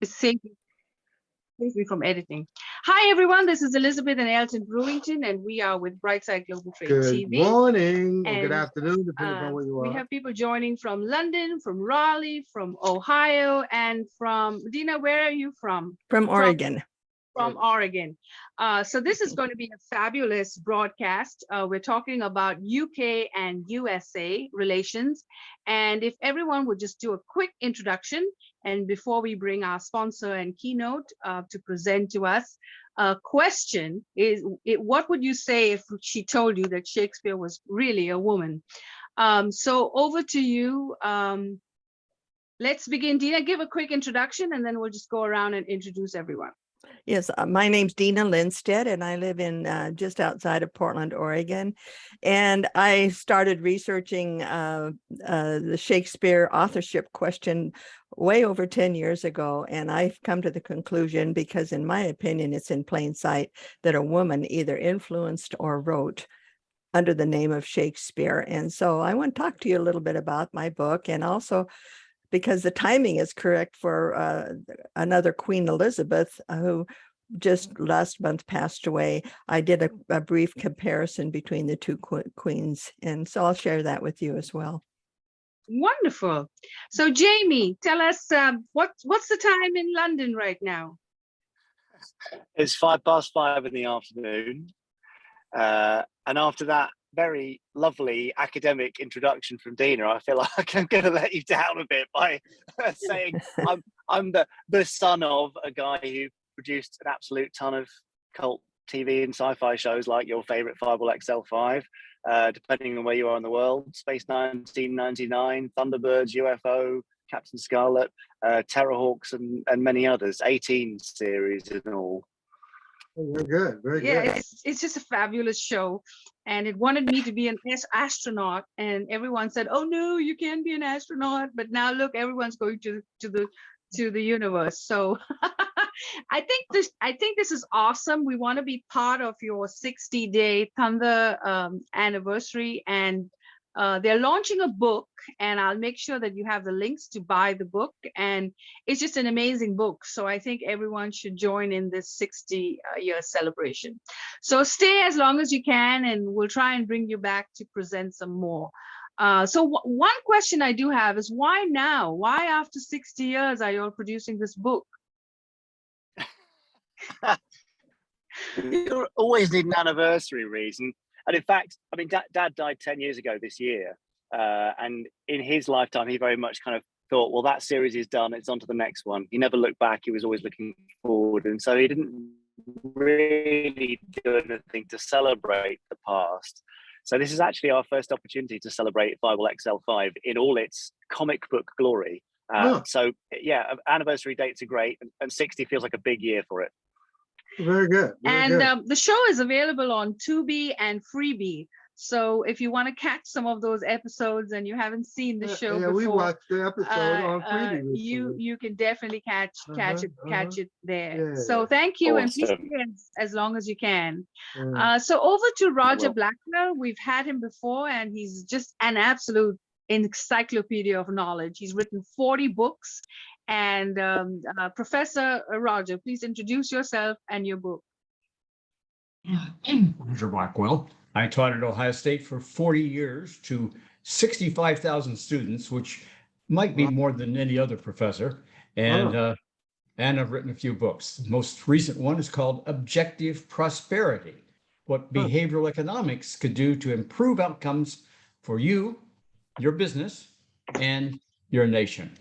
saves me from editing. Hi, everyone. This is Elizabeth and Elton Brewington, and we are with Brightside Global Trade TV. Good morning or good afternoon, depending on where you are. We have people joining from London, from Raleigh, from Ohio, and from Deena. Where are you from? From Oregon. From Oregon. So this is going to be a fabulous broadcast. We're talking about UK and USA relations. And if everyone would just do a quick introduction, and before we bring our sponsor and keynote to present to us, a question is, what would you say if she told you that Shakespeare was really a woman? So over to you. Let's begin. Deena, give a quick introduction, and then we'll just go around and introduce everyone. Yes, my name's Deena Lindstedt, and I live in just outside of Portland, Oregon. And I started researching the Shakespeare authorship question way over 10 years ago. And I've come to the conclusion, because in my opinion, it's in plain sight, that a woman either influenced or wrote under the name of Shakespeare. And so I want to talk to you a little bit about my book, and also because the timing is correct for another Queen Elizabeth, who just last month passed away. I did a brief comparison between the two queens, and so I'll share that with you as well. Wonderful. So Jamie, tell us what's the time in London right now? It's 5:05 in the afternoon, and after that very lovely academic introduction from Deena, I feel like I'm going to let you down a bit by saying I'm the son of a guy who produced an absolute ton of cult TV and sci-fi shows like your favorite Fireball XL5, depending on where you are in the world, Space 1999, Thunderbirds, UFO, Captain Scarlet, Terrorhawks, and many others, 18 series in all. Very good, very good. Yeah, it's just a fabulous show, and it wanted me to be an astronaut, and everyone said, "Oh no, you can't be an astronaut." But now look, everyone's going to the universe. So I think this is awesome. We want to be part of your 60-day Thunder anniversary, and they're launching a book, and I'll make sure that you have the links to buy the book. And it's just an amazing book. So I think everyone should join in this 60-year celebration. So stay as long as you can, and we'll try and bring you back to present some more. So one question I do have is, why now? Why after 60 years are you all producing this book? You always need an anniversary reason. And in fact, I mean, Dad died 10 years ago this year. And in his lifetime, he very much kind of thought, well, that series is done. It's on to the next one. He never looked back. He was always looking forward. And so he didn't really do anything to celebrate the past. So this is actually our first opportunity to celebrate Fireball XL5 in all its comic book glory. So yeah, anniversary dates are great. And 60 feels like a big year for it. Very good. The show is available on Tubi and Freebie. So if you want to catch some of those episodes and you haven't seen the show before, we watched the episode on Freebie. You can definitely catch it there. Yeah. So thank you, Awesome. And please stay as long as you can. So over to Roger Blackwell. We've had him before, and he's just an absolute encyclopedia of knowledge. He's written 40 books. And Professor Roger, please introduce yourself and your book. Roger Blackwell. I taught at Ohio State for 40 years to 65,000 students, which might be more than any other professor. And I've written a few books. The most recent one is called Objective Prosperity: What Behavioral Economics Could Do to Improve Outcomes for You, Your Business, and Your Nation.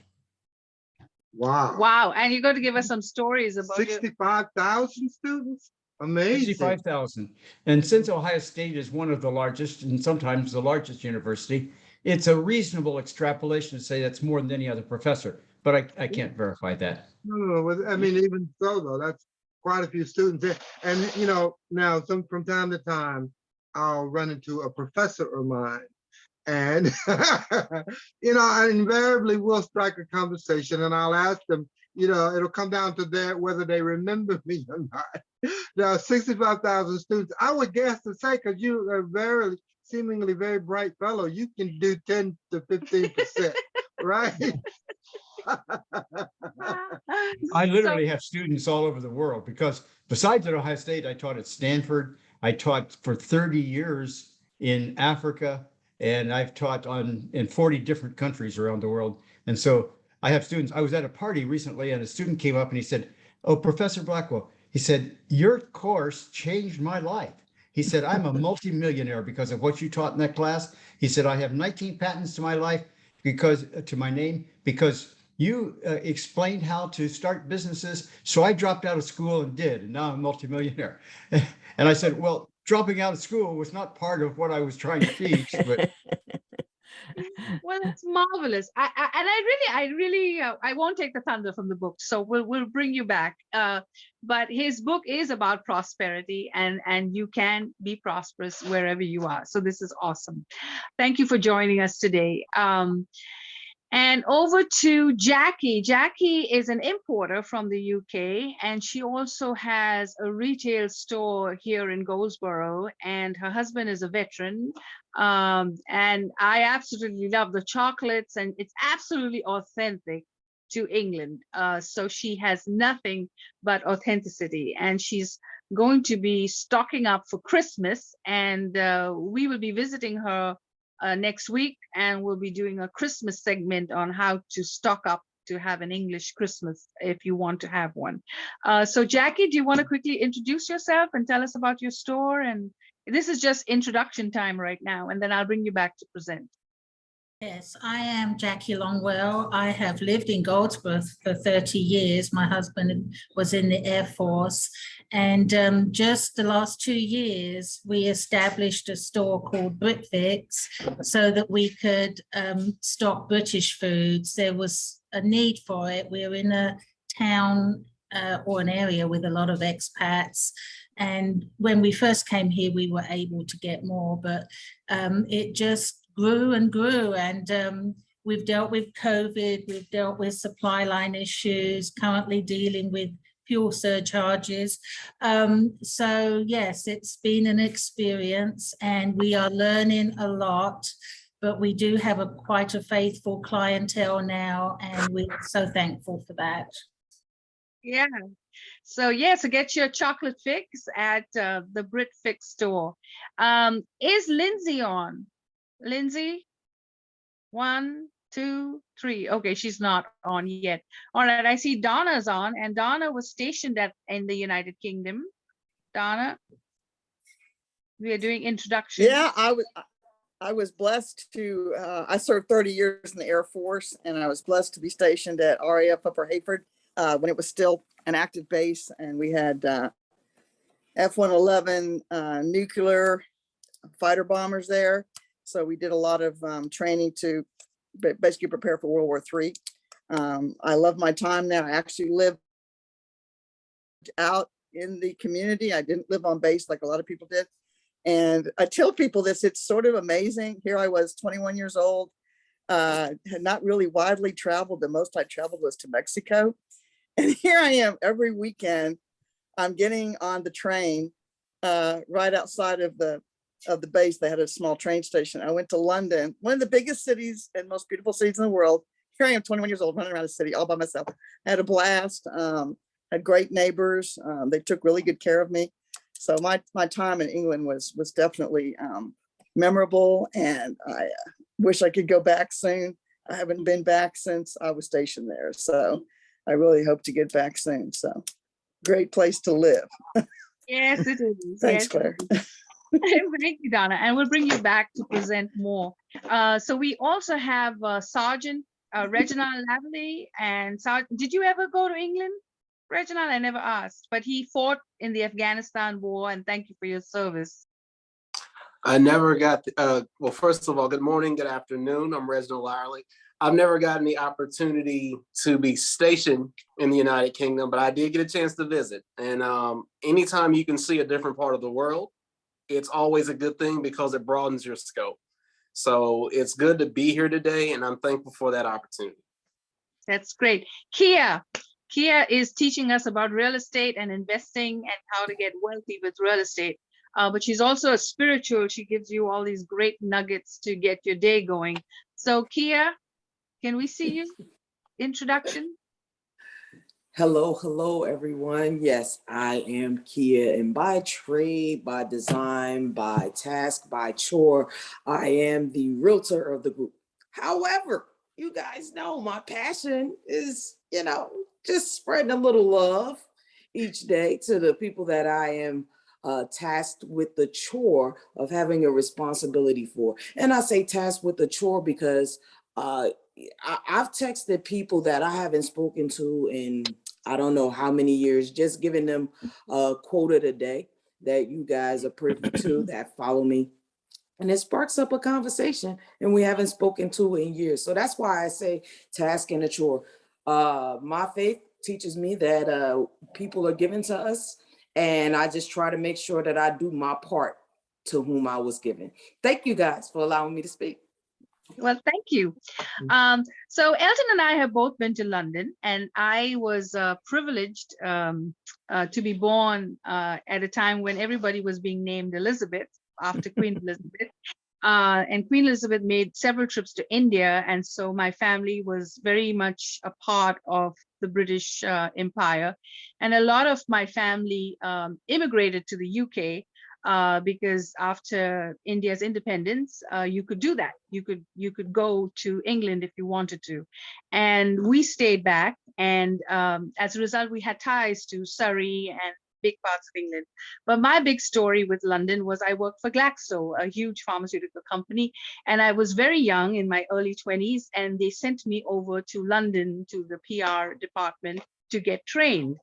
Wow. And you're going to give us some stories about 65,000 students? Amazing. 65,000. And since Ohio State is one of the largest, and sometimes the largest university, it's a reasonable extrapolation to say that's more than any other professor, but I can't verify that. No, I mean, even so, though, that's quite a few students there. And, you know, now from time to time, I'll run into a professor of mine. And, you know, I invariably will strike a conversation, and I'll ask them, you know, it'll come down to whether they remember me or not. There are 65,000 students. I would guess to say, because you are seemingly very bright fellow, you can do 10 to 15%, right? I So, literally have students all over the world because besides at Ohio State, I taught at Stanford. I taught for 30 years in Africa, and I've taught in 40 different countries around the world. And so I have students. I was at a party recently, and a student came up and he said, "Oh, Professor Blackwell," he said, "your course changed my life." He said, "I'm a multimillionaire because of what you taught in that class." He said, "I have 19 patents to my life because to my name because you explained how to start businesses. So I dropped out of school and did, and now I'm a multimillionaire." And I said, "Well, dropping out of school was not part of what I was trying to teach, but well, that's marvelous. I won't take the thunder from the book, so we'll bring you back. But his book is about prosperity, and you can be prosperous wherever you are. So this is awesome. Thank you for joining us today. And over to Jackie. Jackie is an importer from the UK, and she also has a retail store here in Goldsboro, and her husband is a veteran. And I absolutely love the chocolates, and it's absolutely authentic to England. So she has nothing but authenticity, and she's going to be stocking up for Christmas, and we will be visiting her next week, and we'll be doing a Christmas segment on how to stock up to have an English Christmas if you want to have one. So Jackie, do you want to quickly introduce yourself and tell us about your store? And this is just introduction time right now, and then I'll bring you back to present. Yes, I am Jackie Longwell. I have lived in Goldsboro for 30 years. My husband was in the Airforce. And just the last 2 years, we established a store called BritFix so that we could stock British foods. There was a need for it. We're in a town or an area with a lot of expats. And when we first came here, we were able to get more, but it just grew and grew, and we've dealt with COVID, we've dealt with supply line issues, currently dealing with fuel surcharges. So yes, it's been an experience, and we are learning a lot, but we do have quite a faithful clientele now, and we're so thankful for that. Yeah. So get your chocolate fix at the BritFix store. Is Lindsay on? Lindsay, 1, 2, 3. Okay, she's not on yet. All right, I see Donna's on, and Donna was stationed in the United Kingdom. Donna, we are doing introduction. Yeah, I was blessed to, I served 30 years in the Air Force, and I was blessed to be stationed at RAF Upper Hayford when it was still an active base, and we had F-111 nuclear fighter bombers there. So we did a lot of training to basically prepare for World War III. I love my time there. I actually lived out in the community. I didn't live on base like a lot of people did. And I tell people this, it's sort of amazing. Here I was 21 years old, had not really widely traveled. The most I traveled was to Mexico. And here I am every weekend. I'm getting on the train right outside of the base. They had a small train station. I went to London, one of the biggest cities and most beautiful cities in the world. Here I am, 21 years old, running around the city all by myself. I had a blast, had great neighbors. They took really good care of me. So my time in England was definitely memorable, and I wish I could go back soon. I haven't been back since I was stationed there. So I really hope to get back soon. So great place to live. Yes, it is. Thanks, yes, Claire. Thank you, Donna, and we'll bring you back to present more. So we also have Sergeant Reginal Lyerly, and did you ever go to England, Reginal? I never asked, but he fought in the Afghanistan war, and thank you for your service. I never got, well, first of all, good morning, good afternoon. I'm Reginal Lyerly. I've never gotten the opportunity to be stationed in the United Kingdom, but I did get a chance to visit. And anytime you can see a different part of the world, it's always a good thing because it broadens your scope. So it's good to be here today, and I'm thankful for that opportunity. That's great. Kia is teaching us about real estate and investing and how to get wealthy with real estate. But she's also a spiritual. She gives you all these great nuggets to get your day going. So Kia, can we see you? introduction? Hello, everyone. Yes, I am Kia, and by trade, by design, by task, by chore, I am the realtor of the group. However, you guys know my passion is, just spreading a little love each day to the people that I am tasked with the chore of having a responsibility for. And I say tasked with the chore because I've texted people that I haven't spoken to in I don't know how many years, just giving them a quote a day that you guys are privy to, that follow me. And it sparks up a conversation, and we haven't spoken to in years. So that's why I say task and a chore. My faith teaches me that people are given to us, and I just try to make sure that I do my part to whom I was given. Thank you guys for allowing me to speak. Well, thank you. So Elton and I have both been to London, and I was privileged to be born at a time when everybody was being named Elizabeth after Queen Elizabeth. And Queen Elizabeth made several trips to India, and so my family was very much a part of the British Empire. And a lot of my family immigrated to the UK because after India's independence, you could do that. You could go to England if you wanted to, and we stayed back. And as a result, we had ties to Surrey and big parts of England. But my big story with London was I worked for Glaxo, a huge pharmaceutical company, and I was very young, in my early 20s, and they sent me over to London to the PR department to get trained.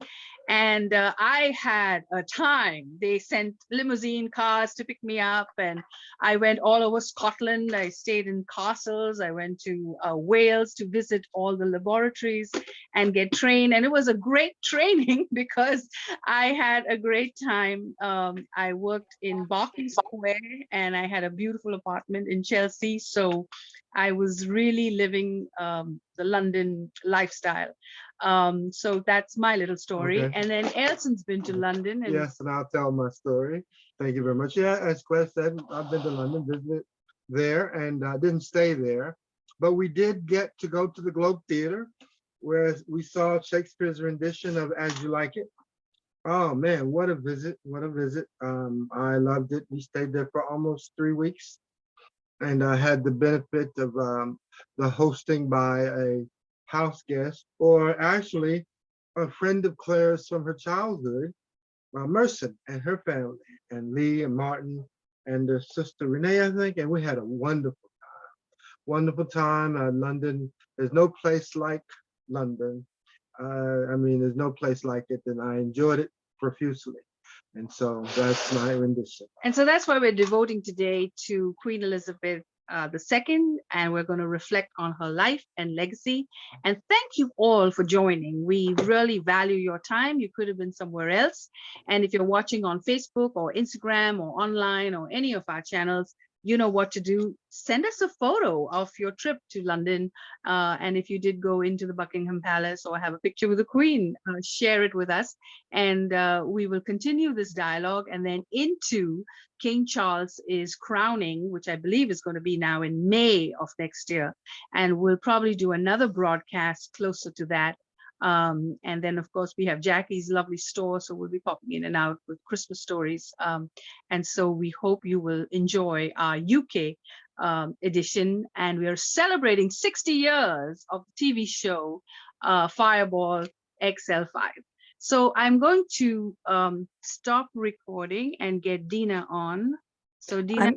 And I had a time. They sent limousine cars to pick me up, and I went all over Scotland. I stayed in castles. I went to Wales to visit all the laboratories and get trained. And it was a great training because I had a great time. I worked in Berkeley Square, and I had a beautiful apartment in Chelsea. So I was really living the London lifestyle. So that's my little story. Okay. And then Elton's been to London. And Yes, and I'll tell my story. Thank you very much. Yeah, as Claire said, I've been to London, visited there, and didn't stay there. But we did get to go to the Globe Theatre, where we saw Shakespeare's rendition of As You Like It. Oh man, what a visit, what a visit. I loved it. We stayed there for almost 3 weeks, and I had the benefit of the hosting by a house guest, or actually a friend of Claire's from her childhood, Merson and her family, and Lee and Martin and their sister Renee, I think, and we had a wonderful time. Wonderful time. London, there's no place like London. I mean, there's no place like it, and I enjoyed it profusely. And so that's my rendition. And so that's why we're devoting today to Queen Elizabeth II, and we're going to reflect on her life and legacy. And thank you all for joining. We really value your time. You could have been somewhere else. And if you're watching on Facebook or Instagram or online or any of our channels, you know what to do. Send us a photo of your trip to London. And if you did go into the Buckingham Palace or have a picture with the Queen, share it with us. And we will continue this dialogue, and then into King Charles is crowning, which I believe is going to be now in May of next year. And we'll probably do another broadcast closer to that. And then, of course, we have Jackie's lovely store, so we'll be popping in and out with Christmas stories. And so we hope you will enjoy our UK edition. And we are celebrating 60 years of the TV show Fireball XL5. So I'm going to stop recording and get Deena on. So Deena,